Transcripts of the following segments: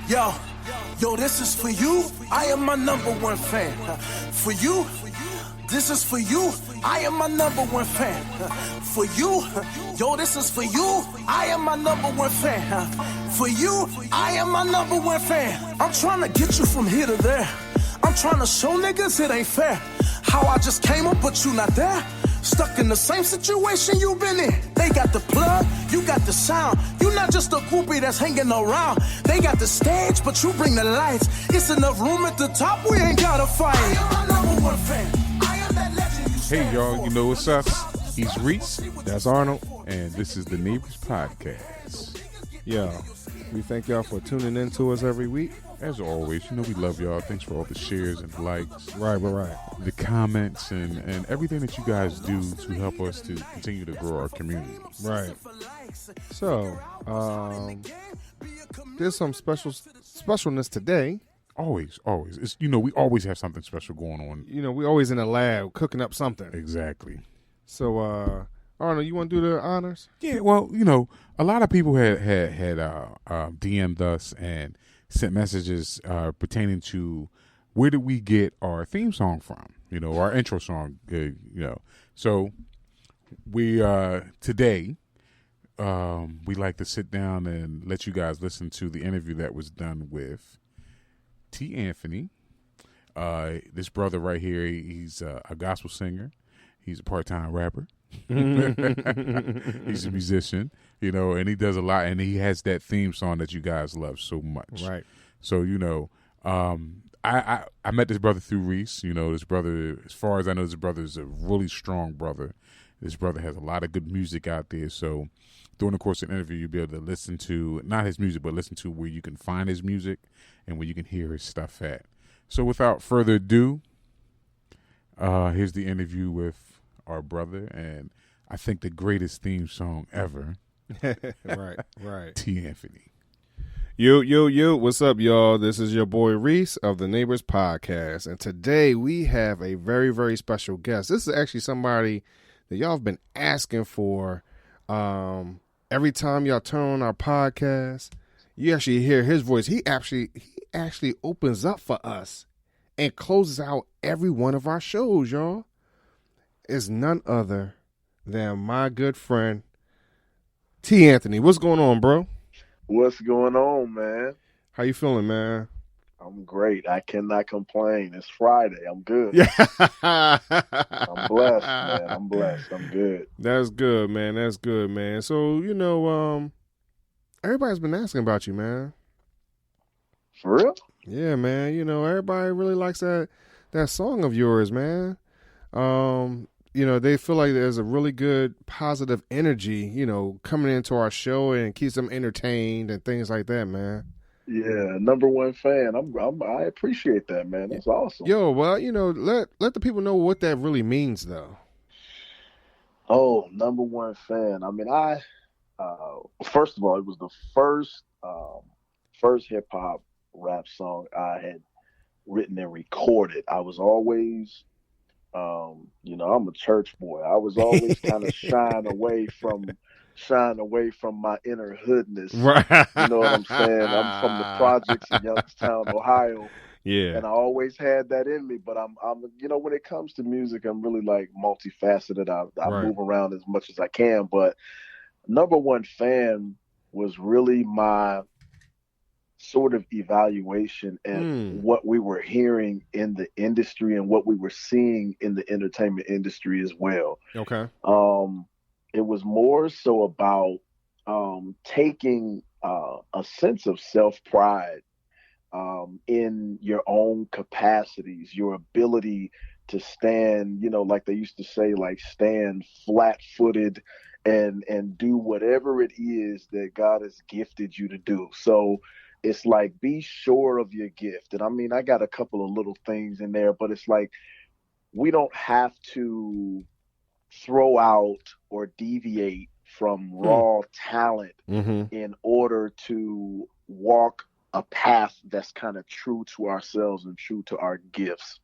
Yo, this is for you. I am my number one fan. For you, this is for you. I am my number one fan. For you, yo, this is for you. I am my number one fan. For you, I am my number one fan. I'm trying to get you from here to there. I'm trying to show niggas it ain't fair. How I just came up, but you not there. Stuck in the same situation you been in. They got the plug, you got the sound. You not just a groupie that's hanging around. They got the stage, but you bring the lights. It's enough room at the top, we ain't gotta fight. I am my number one fan. I am that legend you stand Hey y'all, for. you know it's us. He's Reese, That's Arnold. and this is the Neighbors Podcast. Yeah. We thank y'all for tuning in to us every week. As always, you know we love y'all. Thanks for all the shares and likes, Right. the comments, and everything that you guys do to help us to continue to grow our community. Right. So, there's some specialness today. Always. It's we always have something special going on. You know, we always in the lab cooking up something. Exactly. So, Arnold, you want to do the honors? Yeah. Well, a lot of people had DM'd us and sent messages pertaining to where did we get our theme song from? Our intro song. So we today we like to sit down and let you guys listen to the interview that was done with T. Anthony. This brother right here, he's a gospel singer. He's a part-time rapper. He's a musician, and he does a lot, and he has that theme song that you guys love so much. Right. So, I met this brother through Reese. This brother, as far as I know, this brother is a really strong brother. This brother has a lot of good music out there. So during the course of the interview, you'll be able to listen to, not his music, but listen to where you can find his music and where you can hear his stuff at. So without further ado, here's the interview with our brother, and I think the greatest theme song ever. Right. T. Anthony. Yo, what's up, y'all? This is your boy Reese of the Neighbors Podcast, and today we have a very, very special guest. This is actually somebody that y'all have been asking for. Every time y'all turn on our podcast, you actually hear his voice. He actually opens up for us and closes out every one of our shows, y'all. Is none other than my good friend T. Anthony. What's going on, bro? What's going on, man? How you feeling, man? I'm great. I cannot complain. It's Friday. I'm good. Yeah. I'm blessed, man. I'm blessed. I'm good. That's good, man. That's good, man. So, everybody's been asking about you, man. For real? Yeah, man. Everybody really likes that song of yours, man. They feel like there's a really good positive energy, coming into our show and keeps them entertained and things like that, man. Yeah, number one fan. I appreciate that, man. That's awesome. Yo, well, let the people know what that really means, though. Oh, number one fan. I mean, first of all, it was the first hip hop rap song I had written and recorded. I was always, I'm a church boy. I was always kind of shying away from my inner hoodness. Right. You know what I'm saying? I'm from the projects in Youngstown, Ohio. Yeah. And I always had that in me, but I'm when it comes to music, I'm really like multifaceted. I Right. move around as much as I can, but number one fan was really my sort of evaluation at what we were hearing in the industry and what we were seeing in the entertainment industry as well. Okay. It was more so about taking a sense of self-pride in your own capacities, your ability to stand, like they used to say, like stand flat-footed and do whatever it is that God has gifted you to do. So it's like, be sure of your gift. And I mean, I got a couple of little things in there, but it's like, we don't have to throw out or deviate from raw talent in order to walk a path that's kind of true to ourselves and true to our gifts.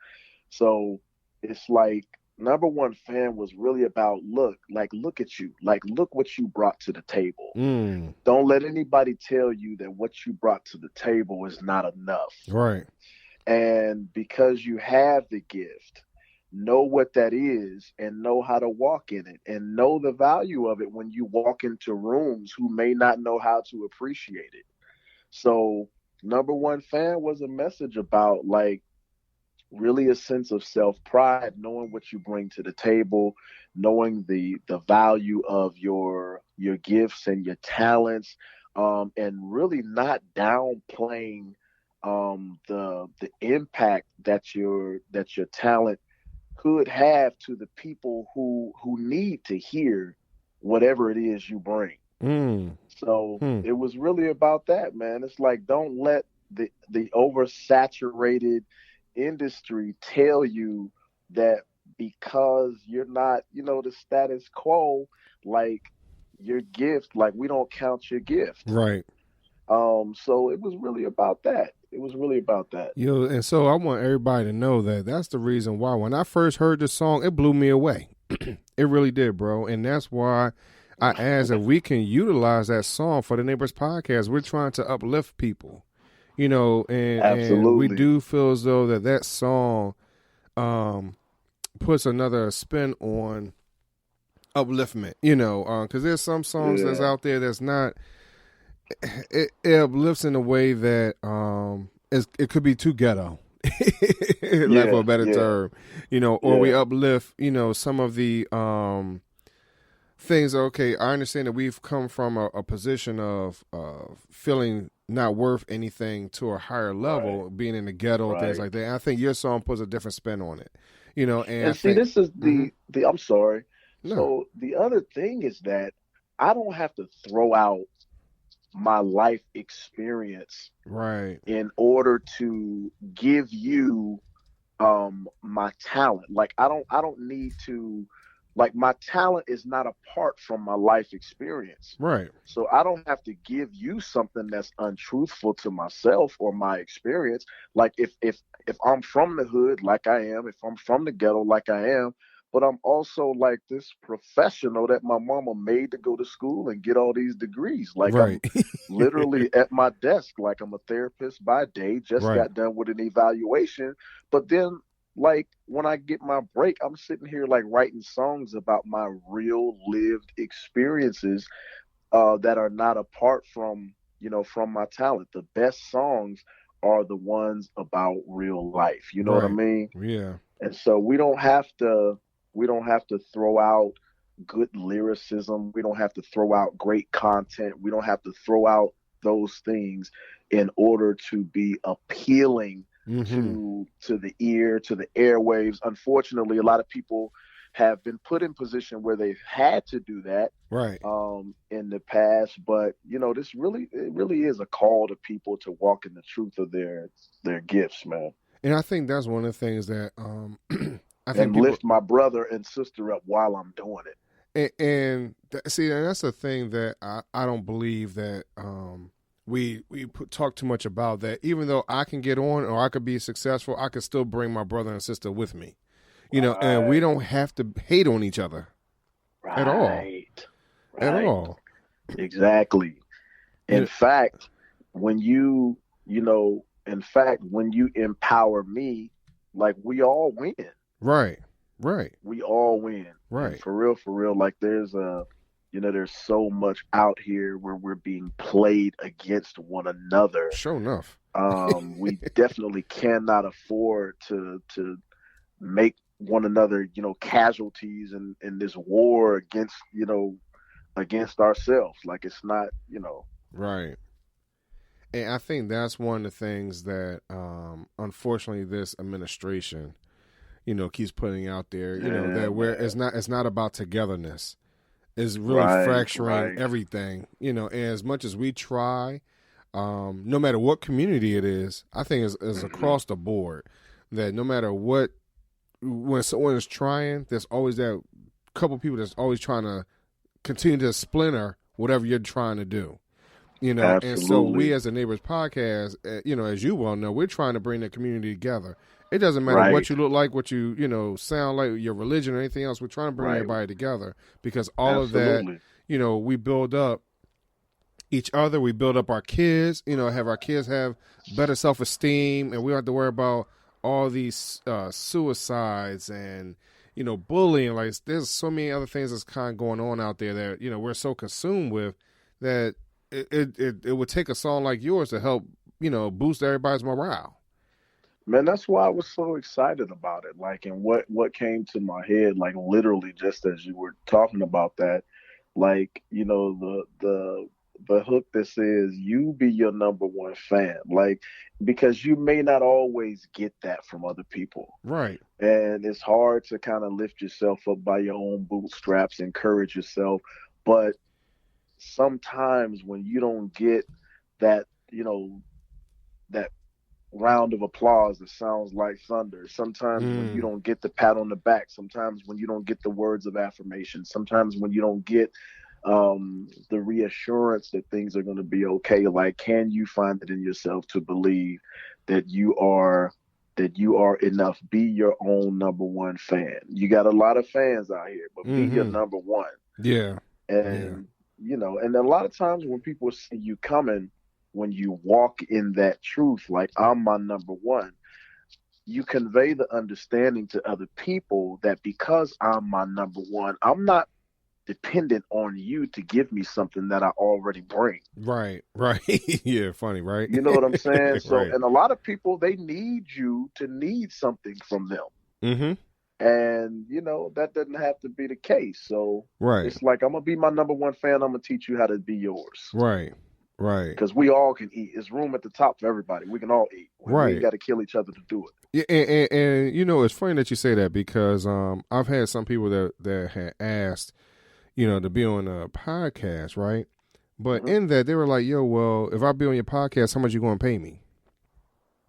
So it's like, Number One Fan was really about look at you, like look what you brought to the table. Mm. Don't let anybody tell you that what you brought to the table is not enough. Right. And because you have the gift, know what that is and know how to walk in it and know the value of it when you walk into rooms who may not know how to appreciate it. So, Number One Fan was a message about like really a sense of self-pride, knowing what you bring to the table, knowing the value of your gifts and your talents, and really not downplaying the impact that your talent could have to the people who need to hear whatever it is you bring. Mm. So Hmm. it was really about that, man. It's like don't let the oversaturated industry tell you that because you're not, the status quo, like your gift, like we don't count your gift. Right. So it was really about that. It was really about that. And so I want everybody to know that that's the reason why when I first heard the song, it blew me away. It really did, bro. And that's why I asked if we can utilize that song for the Neighbors Podcast. We're trying to uplift people, and we do feel as though that song puts another spin on upliftment, because there's some songs that's out there that's not, it uplifts in a way that it could be too ghetto, like for a better term, or we uplift, some of the things. Okay, I understand that we've come from a position of feeling not worth anything to a higher level, being in the ghetto, things like that. And I think your song puts a different spin on it, and see, this is the I'm sorry. No. So the other thing is that I don't have to throw out my life experience in order to give you my talent. Like I don't need to, like my talent is not apart from my life experience. Right. So I don't have to give you something that's untruthful to myself or my experience. Like if I'm from the hood like I am, if I'm from the ghetto like I am, but I'm also like this professional that my mama made to go to school and get all these degrees. Like I'm literally at my desk, like I'm a therapist by day, just got done with an evaluation. But then like when I get my break, I'm sitting here like writing songs about my real lived experiences that are not apart from, from my talent. The best songs are the ones about real life. You know what I mean? Yeah. And so we don't have to throw out good lyricism. We don't have to throw out great content. We don't have to throw out those things in order to be appealing to the ear, to the airwaves. Unfortunately, a lot of people have been put in position where they've had to do that in the past. But it really is a call to people to walk in the truth of their gifts, man. And I think that's one of the things that I think and lift my brother and sister up while I'm doing it. And that's the thing that I don't believe that we talk too much about, that even though I can get on or I could be successful, I could still bring my brother and sister with me, and we don't have to hate on each other at all. At all. Exactly. In fact, when you empower me, like we all win. Right. We all win. Right. And for real, like there's so much out here where we're being played against one another. Sure enough. We definitely cannot afford to make one another, casualties in this war against ourselves. Like it's not, Right. And I think that's one of the things that unfortunately this administration keeps putting out there, that where it's not about togetherness. It's really fracturing everything, and as much as we try, no matter what community it is, I think is across the board, that no matter when someone is trying, there's always that couple people that's always trying to continue to splinter whatever you're trying to do. Absolutely. And so we as a Neighbors Podcast, as you well know, we're trying to bring the community together. It doesn't matter Right. what you look like, what you sound like, your religion or anything else. We're trying to bring Right. everybody together because all of Absolutely. that, we build up each other. We build up our kids, have our kids have better self-esteem, and we don't have to worry about all these suicides and, bullying. Like, there's so many other things that's kind of going on out there that, we're so consumed with that it would take a song like yours to help, boost everybody's morale. Man, that's why I was so excited about it. Like, and what came to my head, like literally just as you were talking about that, like, the hook that says you be your number one fan, like, because you may not always get that from other people. Right. And it's hard to kind of lift yourself up by your own bootstraps, encourage yourself. But sometimes when you don't get that, that round of applause that sounds like thunder, sometimes when you don't get the pat on the back, sometimes when you don't get the words of affirmation, sometimes when you don't get the reassurance that things are going to be okay, like, can you find it in yourself to believe that you are enough? Be your own number one fan. You got a lot of fans out here, but be your number one. Yeah. And and a lot of times when people see you coming, when you walk in that truth, like, I'm my number one, you convey the understanding to other people that because I'm my number one, I'm not dependent on you to give me something that I already bring. Right. Yeah, funny, right? You know what I'm saying? So, right. and a lot of people, they need you to need something from them. Mm-hmm. And, that doesn't have to be the case. So right. It's like, I'm going to be my number one fan. I'm going to teach you how to be yours. Right. Because we all can eat. There's room at the top for everybody. We can all eat. We ain't got to kill each other to do it. Yeah, and it's funny that you say that because I've had some people that had asked, to be on a podcast, right? But in that, they were like, yo, well, if I be on your podcast, how much you going to pay me?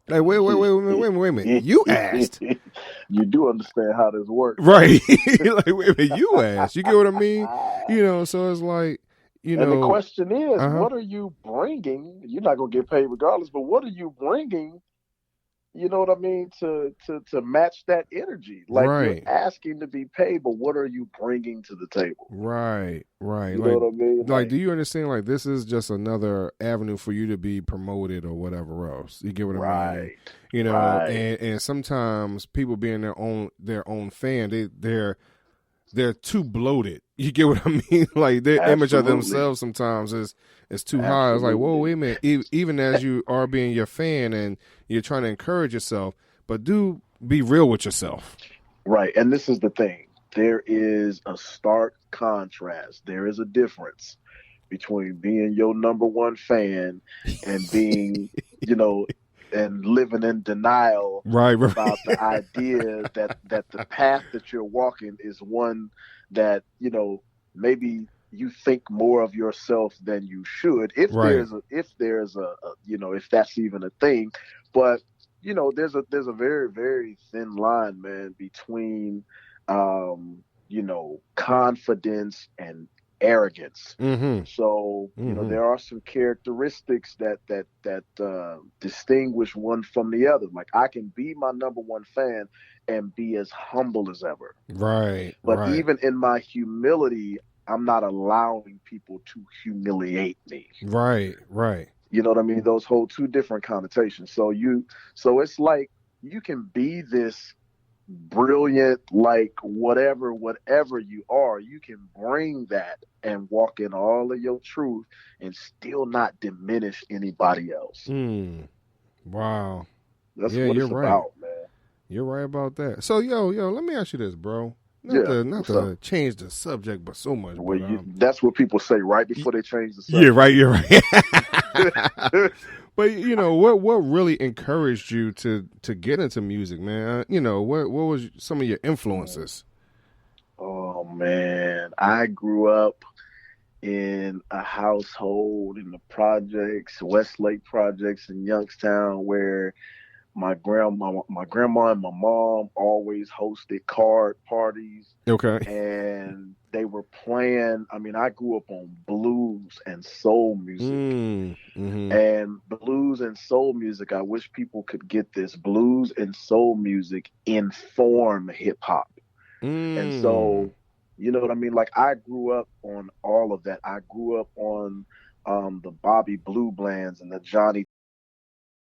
Like, wait a minute. You asked. You do understand how this works. Right. Like, wait a minute, you asked. You get what I mean? So it's like, and the question is, what are you bringing? You're not going to get paid regardless, but what are you bringing? You know what I mean? To match that energy. Like, you're asking to be paid, but what are you bringing to the table? Right. You know what I mean? Like, do you understand? Like, this is just another avenue for you to be promoted or whatever else. You get what I mean? And sometimes people being their own fan, they're too bloated. You get what I mean? Like, their image of themselves sometimes is too high. It's like, whoa, wait a minute. Even as you are being your fan and you're trying to encourage yourself, but do be real with yourself. Right. And this is the thing. There is a stark contrast. There is a difference between being your number one fan and being, and living in denial about the idea that the path that you're walking is one that, maybe you think more of yourself than you should, if there's a if that's even a thing. But there's a very, very thin line, man, between confidence and arrogance. So there are some characteristics that distinguish one from the other. Like, I can be my number one fan and be as humble as ever. Right. But even in my humility, I'm not allowing people to humiliate me. Right. You know what I mean? Those hold two different connotations. So it's like, you can be this brilliant, like, whatever you are, you can bring that and walk in all of your truth and still not diminish anybody else. Wow. That's what it's about, man. You're right about that. So, yo, let me ask you this, bro. Not to change the subject, but so much. Well, that's what people say right before they change the subject. Yeah, right. You're right. But what really encouraged you to get into music, man? What was some of your influences? Oh man, I grew up in a household in the projects, Westlake projects in Youngstown, where my grandma and my mom always hosted card parties, Okay. and they were playing. I mean, I grew up on blues and soul music. Mm-hmm. And blues and soul music, I wish people could get this. Blues and soul music inform hip hop. And Mm. so, you know what I mean? Like, I grew up on all of that. I grew up on the Bobby Blue Blands and the Johnny